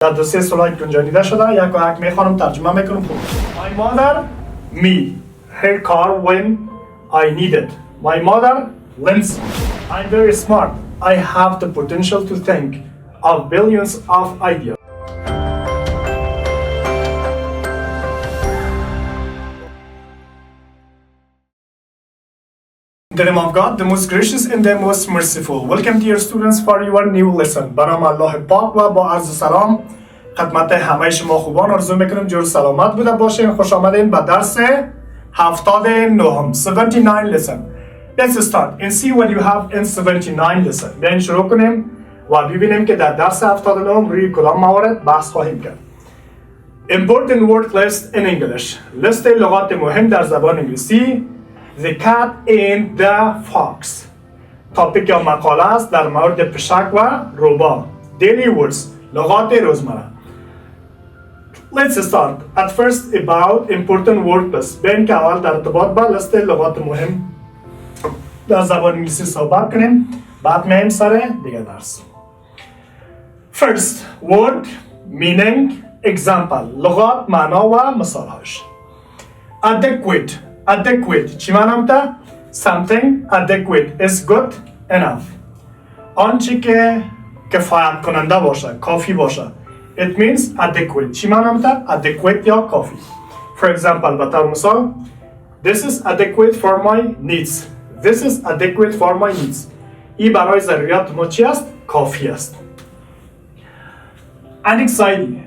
در دو سه سلاید گنجانیده شده. یک و یک میخوانم ترجمه میکنم. My mother, me, her car when I need it. My mother lends me. I'm very smart. I have the potential to think of billions of ideas. In the name of God, the most gracious and the most merciful. Welcome dear students for your new lesson. به نام الله پاک و با عرض سلام خدمت همه شما خوبان آرزو میکنم جور سلامت بوده باشین. خوش آمدین به درس 79 79 lesson. Let's start and see what you have in 79 lesson. بیاین شروع کنیم و ببینیم که در درس 79 روی کدام موارد بحث خواهیم کرد. Important word list in English. لیست لغات مهم در زبان انگلیسی. The cat and the fox. تاپیک یا مقاله است در مورد پشک و روبا. Daily words. لغات روزمره. Let's start. At first about important word list. بیاین که اول در ارتباط با لیست لغات مهم در زبان انگلیسی صحبت کنیم. بعد میایم سر دیگه درس. First word meaning example. لغات معنا و مثالهاش. Adequate. Adequate چی معنی تا؟ Something adequate is good enough. آنچه که کفایت کننده باشه، کافی باشه. It means adequate. چی معنی تا؟ Adequate یا کافی. For example به طور مثال This is adequate for my needs. This is adequate for my needs. این برای ضروریات ما چی است؟ کافی است. Anxiety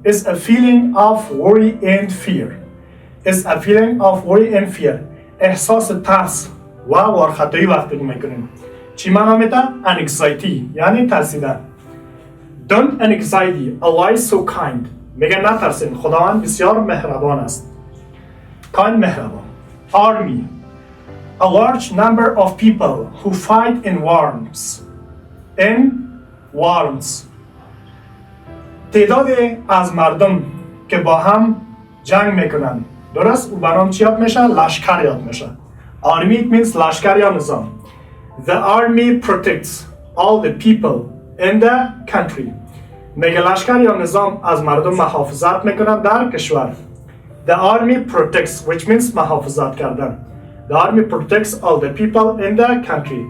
is a feeling of worry and fear. Is a feeling of worry and fear. احساس ترس و وارخطایی وقتی میکنیم. چی معنی میده؟ Anxiety یعنی ترسیدن. Don't anxiety, Allah is so kind. میگه نترسین، خداوند بسیار مهربان است. Kind مهربان. Army. A large number of people who fight in wars. تعدادی از مردم که با هم جنگ میکنن. درست؟ او برام چی یاد میشه؟ لشکر یاد میشه. Army it means لشکر یا نظام. The army protects all the people in the country. میگه لشکر یا نظام از مردم محافظت میکنن در کشور. The army protects which means محافظت کردن. The army protects all the people in the country.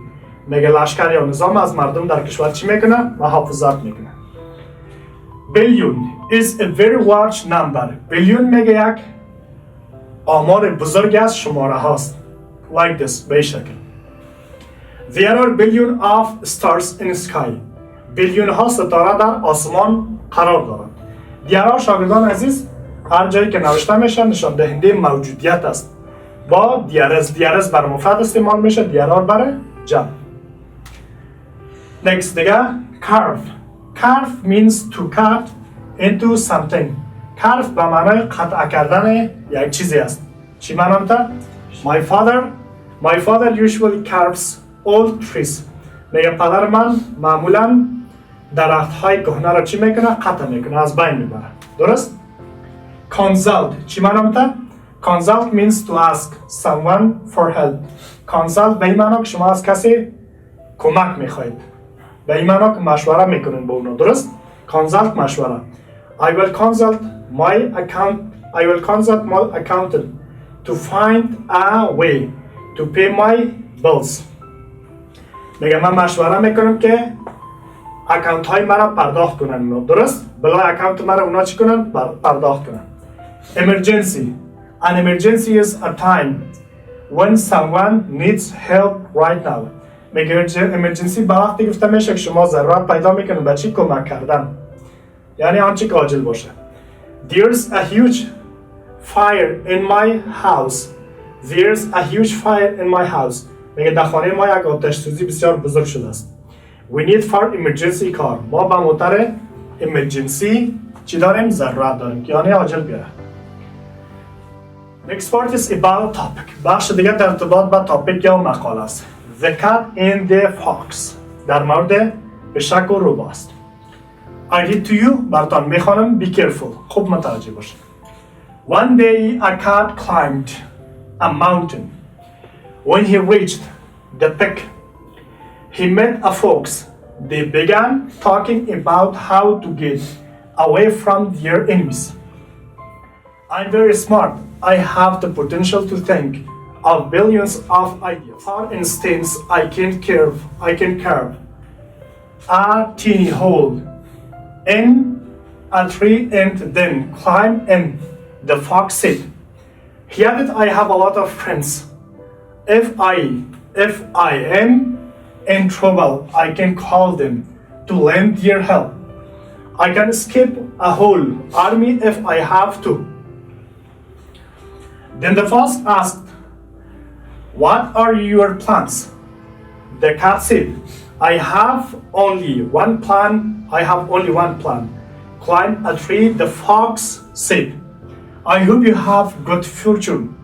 میگه لشکر یا نظام از مردم در کشور چی میکنه؟ محافظت میکنه. Billion is a very large number. Billion میگه یک آمار بزرگ از شماره هاست. Like this به شکل. There are billion of stars in the sky. بیلیون ها ستاره در آسمان قرار دارند. دیارا شاگردان عزیز هر جایی که نوشته میشه نشان دهنده موجودیت است. با دیارز بر مفرد استعمال میشه، دیارار بر جمع. Next دیگه carve means to cut into something. carve به معنای قطع کردن یک چیزی است. چی معنی تا؟ My father usually carves old trees. میگه پدر من معمولا درخت های کهنه را چی میکنه؟ قطع میکنه، از بین میبره. درست؟ Consult چی معنی تا؟ Consult means to ask someone for help. Consult به این معنی که شما از کسی کمک میخواید. به این معنی که مشوره میکنین با اونا. درست؟ Consult مشوره. I will consult my accountant to find a way to pay my bills. میگه من مشوره میکنم که اکانت های مرا پرداخت کنن اونا. درست؟ بلای اکانت مرا اونا چی کنن؟ پرداخت کنن. Emergency. An emergency is a time when someone needs help right now. میگه emergency با وقتی گفته میشه که شما ضرورت پیدا میکنن به چی؟ کمک کردن. یعنی آنچه که عاجل باشه. There's a huge fire in my house. There's a huge fire in my house. میگه در خانه ما یک آتش سوزی بسیار بزرگ شده است. We need for emergency car. ما با موتر emergency چی داریم؟ ضرورت داریم که یعنی عاجل بیاره. Next part is about topic. بخش دیگه در ارتباط با تاپیک یا مقاله است. The cat and the fox. در مورد پشک و روبا است. I read to you. براتون میخوانم. Be careful. خوب متوجه باشید. One day a cat climbed a mountain. When he reached the peak, he met a fox they began talking about how to get away from their enemies. I'm very smart. I have the potential to think of billions of ideas. For instance, I can carve a teeny hole in a tree and then climb in. The fox said. He added, I have a lot of friends. If I am in trouble, I can call them to lend their help. I can escape a whole army if I have to. Then the fox asked, what are your plans? The cat said, I have only one plan. Climb a tree. The fox said, I hope you have good fortune.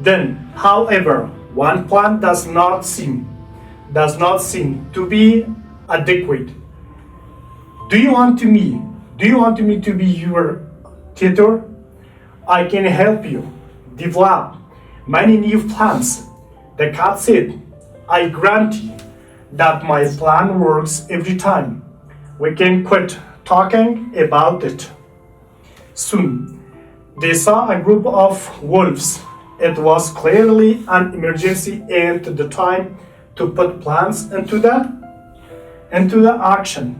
Then, however, one plan does not seem to be adequate. Do you want me to be your tutor? I can help you develop many new plans. The cat said, I grant you that my plan works every time. We can quit talking about it. Soon, they saw a group of wolves. It was clearly an emergency and the time to put plans into the action.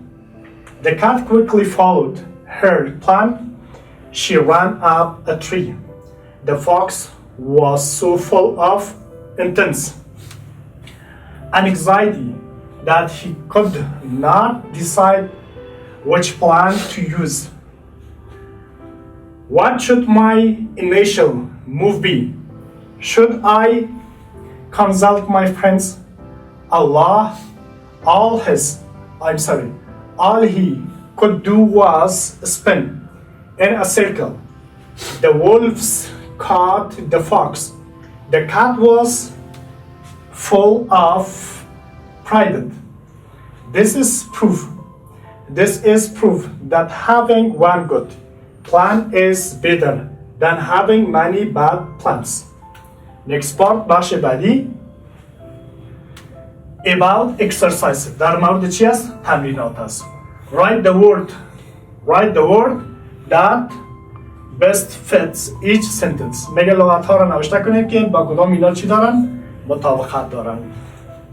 The cat quickly followed her plan. She ran up a tree. The fox was so full of intense anxiety that he could not decide which plan to use. What should my initial move be? Should I consult my friends? All he could do was spin in a circle. The wolves caught the fox. The cat was full of pride. This is proof that having one good plan is better than having many bad plans. Next part بخش بعدی about exercise در مورد چی است؟ تمرینات است. Write the word that best fits each sentence. میگه لغت ها رو نوشته کنید که با کدام اینا چی دارن؟ مطابقت دارن.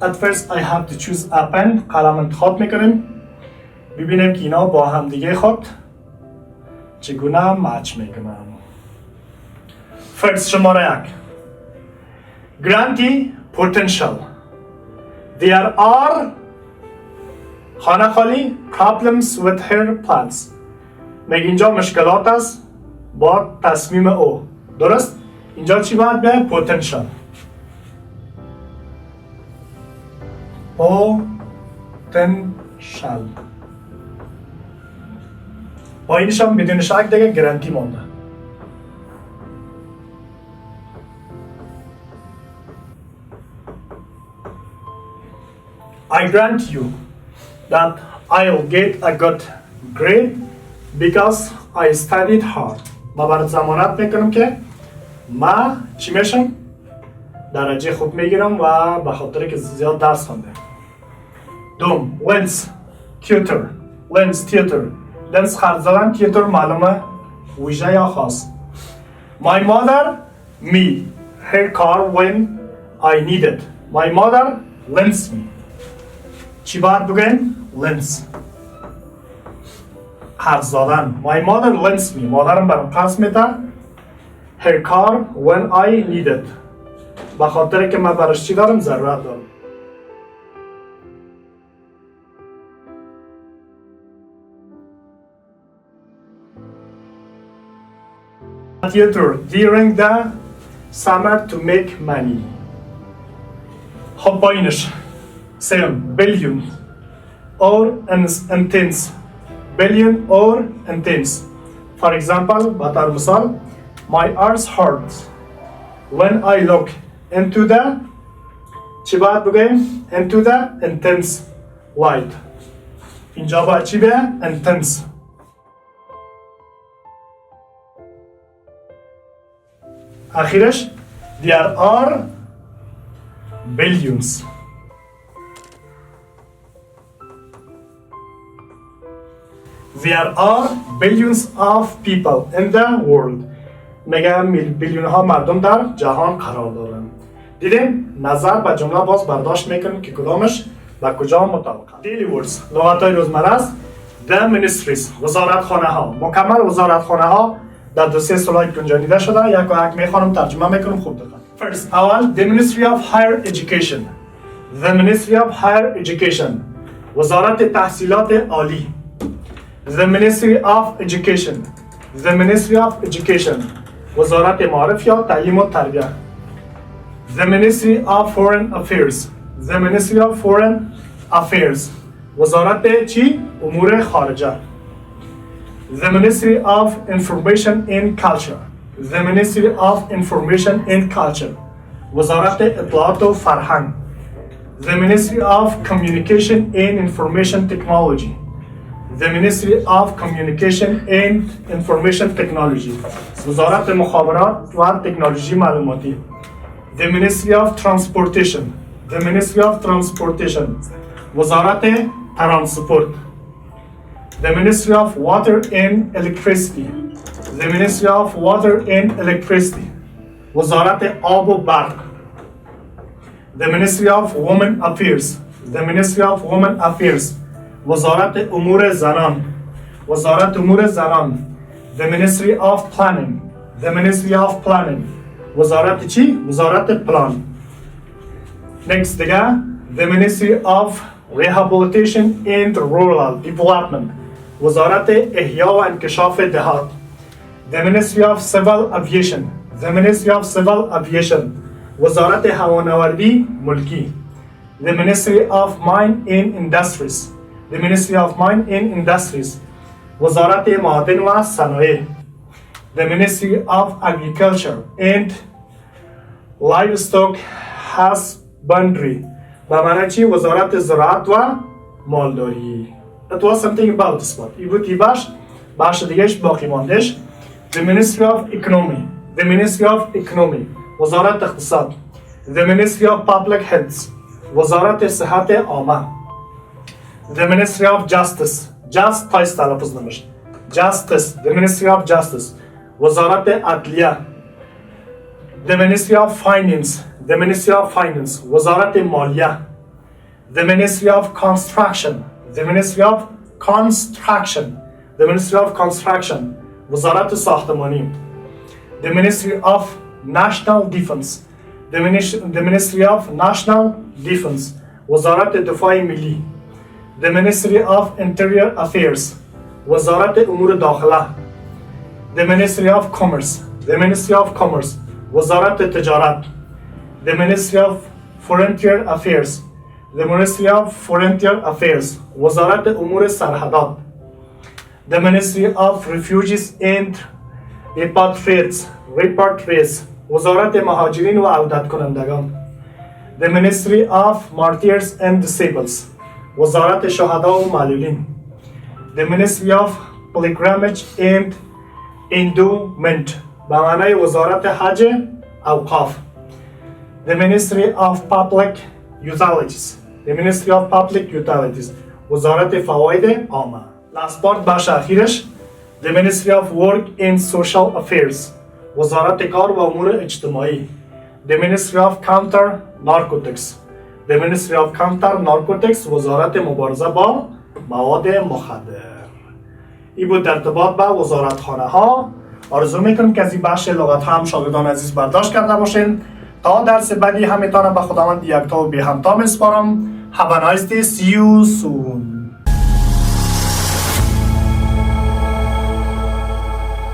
At first I have to choose a pen. قلم انتخاب میکنیم. ببینیم که اینا با هم دیگه خود چگونه مچ میکنن. First شماره 1 Granty potential. There are خانه خالی problems with her plans. میگه اینجا مشکلات است با تصمیم او. درست؟ اینجا چی باید به potential. potential. با اینش هم بدون شک دیگه گرانتی مونده. I grant you that I'll get a good grade because I studied hard. ما برات ضمانت میکنم که ما چی میشم؟ درجه خوب میگیرم و به خاطر که زیاد درس خوندم. دوم lens theater لنز خرج زدن تیتر معلومه ویژه یا خاص. My mother me her car when I need it. My mother lends me. چی باید بگیم؟ lends خرج زدن. My mother lends me. مادرم برام قرض میده. Her car when I need it. به خاطر که من براش چی دارم؟ ضرورت دارم. Theater during the summer to make money. خب با اینش سیم billion or intense. Billion or intense. For example, بطور مثال my eyes hurt when I look into the چی باید بگیم؟ into the intense light. اینجا باید چی به؟ intense. اخیرش there are billions. There are billions of people in the world. میگه بیلیون ها مردم در جهان قرار دارند. دیدیم نظر به جمله باز برداشت میکنیم که کدامش به کجا مطابق. Daily words لغت های روزمره است. The ministries وزارتخانه ها. مکمل وزارتخانه ها در دو سه سلاید گنجانیده شده. یک و یک میخوانم ترجمه میکنم خوب دقت. First اول the Ministry of Higher Education. The Ministry of Higher Education وزارت تحصیلات عالی. The Ministry of Education. The Ministry of Education وزارت معارف یا تعلیم و تربیت. The Ministry of Foreign Affairs. The Ministry of Foreign Affairs وزارت چی؟ امور خارجه. The Ministry of Information and Culture. The Ministry of Information and Culture وزارت اطلاعات و فرهنگ. The Ministry of Communication and Information Technology. The Ministry of Communication and Information Technology وزارت مخابرات و تکنولوژی معلوماتی. The Ministry of Transportation. The Ministry of Transportation وزارت ترانسپورت. The Ministry of Water and Electricity. The Ministry of Water and Electricity وزارت آب و برق. The Ministry of Women Affairs. The Ministry of Women Affairs وزارت امور زنان. وزارت امور زنان. The Ministry of Planning. The Ministry of Planning وزارت چی؟ وزارت پلان. Next دیگه The Ministry of Rehabilitation and Rural Development وزارت احیا و انکشاف دهات. The Ministry of Civil Aviation. The Ministry of Civil Aviation وزارت هوانوردی ملکی. The Ministry of Mine and Industries. The Ministry of Mine and Industries وزارت معادن و صنایع. The Ministry of Agriculture and Livestock Husbandry به معنی چی؟ وزارت زراعت و مالداری. That was something about this part. ای بود ای بخش دیگهش باقی ماندش. The Ministry of Economy. The Ministry of Economy وزارت اقتصاد. The Ministry of Public Health وزارت صحت عامه. The Ministry of Justice. Justice تلفظ نمیشه. Justice. The Ministry of Justice وزارت عدلیه. The Ministry of Finance. The Ministry of Finance وزارت مالیه. The Ministry of Construction. The Ministry of Construction. The Ministry of Construction وزارت ساختمانی. The Ministry of National Defense. The Ministry of National Defense وزارت دفاع ملی. The Ministry of Interior Affairs وزارت امور داخله. The Ministry of Commerce. The Ministry of Commerce وزارت تجارت. The Ministry of Frontier Affairs. The Ministry of Frontier Affairs وزارت امور سرحدات. The Ministry of Refugees and Repatriates وزارت مهاجرین و عودت کنندگان. The Ministry of Martyrs and Disciples وزارت شهدا و معلولین. The Ministry of Pilgrimage and Endowment به معنای وزارت حج اوقاف. The Ministry of Public Utilities. The Ministry of Public Utilities وزارت فواید عامه. Last part بخش اخیرش The Ministry of Work and Social Affairs وزارت کار و امور اجتماعی. The Ministry of Counter Narcotics. The Ministry of Counter Narcotics وزارت مبارزه با مواد مخدر. این بود در ارتباط با وزارتخانه ها. آرزو میکنم که از این بخش لغت ها هم شاگردان عزیز برداشت کرده باشین. تا درس بعدی هم میتونم به خداوند یکتا و بی همتا میسپارم. Have a nice day. See you soon.